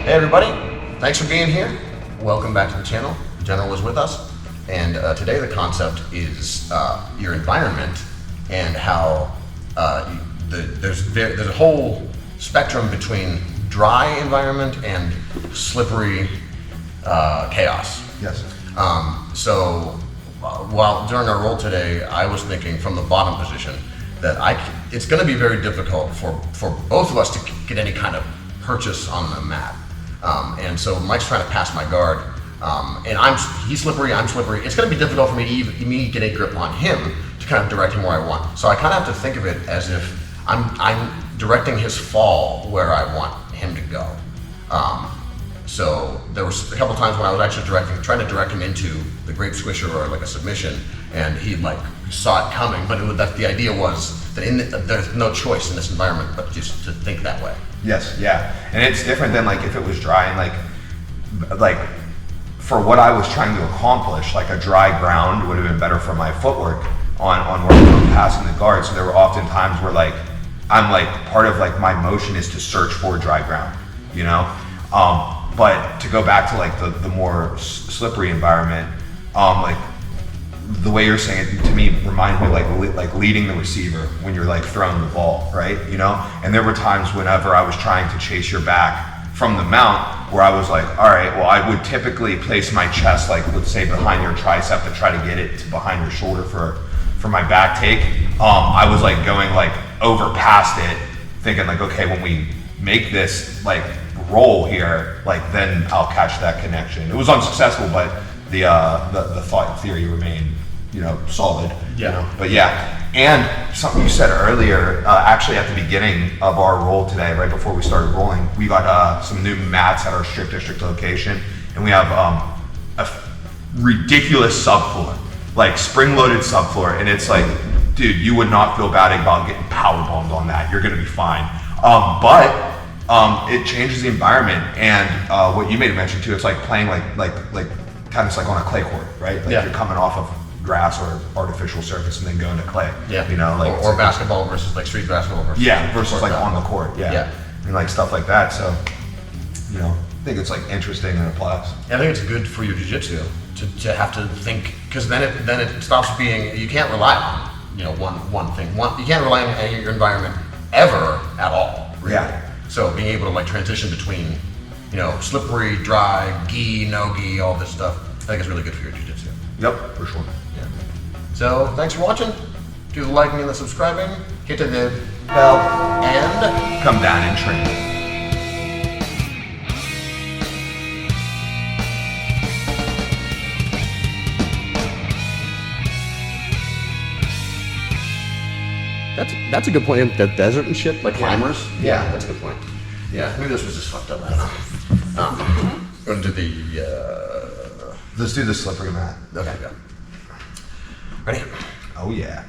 Hey everybody, thanks for being here. Welcome back to the channel. General is with us, and today the concept is your environment and how there's a whole spectrum between dry environment and slippery chaos. Yes. While during our roll today, I was thinking from the bottom position that it's going to be very difficult for both of us to get any kind of purchase on the mat. And so Mike's trying to pass my guard, and he's slippery, I'm slippery. It's going to be difficult for me to even get a grip on him to kind of direct him where I want. So I kind of have to think of it as if I'm directing his fall where I want him to go. So there was a couple times when I was actually trying to direct him into the grape squisher or like a submission, and he like saw it coming. But the idea was that there's no choice in this environment but just to think that way. Yes, yeah, and it's different than like if it was dry and like for what I was trying to accomplish, like a dry ground would have been better for my footwork on where I'm passing the guard. So there were often times where like I'm like part of like my motion is to search for dry ground, you know. But to go back to like the more slippery environment, like the way you're saying it to me reminds me like leading the receiver when you're like throwing the ball, right? You know? And there were times whenever I was trying to chase your back from the mount where I was like, all right, well, I would typically place my chest, like let's say behind your tricep to try to get it to behind your shoulder for my back take. I was like going like over past it, thinking like, okay, when we make this like roll here, like then I'll catch that connection. It was unsuccessful, but the thought theory remained, you know, solid. Yeah. You know? But yeah, and something you said earlier, actually at the beginning of our roll today, right before we started rolling, we got some new mats at our strip district location, and we have a ridiculous subfloor, like spring-loaded subfloor, and it's like, dude, you would not feel bad about getting power bombed on that. You're gonna be fine. But it changes the environment, and what you made a mention to, it's like playing like tennis, like on a clay court, right? Like you're coming off of grass or artificial surface and then going to clay. Yeah. You know, like or basketball versus like street basketball versus versus like on the court. Yeah. And like stuff like that. So, you know, I think it's like interesting and applies. Yeah, I think it's good for your jiu-jitsu to have to think, because then it stops being, you can't rely on, you know, one thing. You can't rely on your environment ever at all. Really. Yeah. So being able to like transition between, you know, slippery, dry, gi, no gi, all this stuff, I think is really good for your jiu-jitsu. Yep, for sure. Yeah. So thanks for watching. Do the liking and the subscribing. Hit the bell and come down and train. That's a good point. The desert and shit, like climbers. Yeah, that's a good point. Yeah, maybe this was just fucked up. I don't know. Going to the. Let's do the slippery mat. Okay, go. Ready? Oh yeah.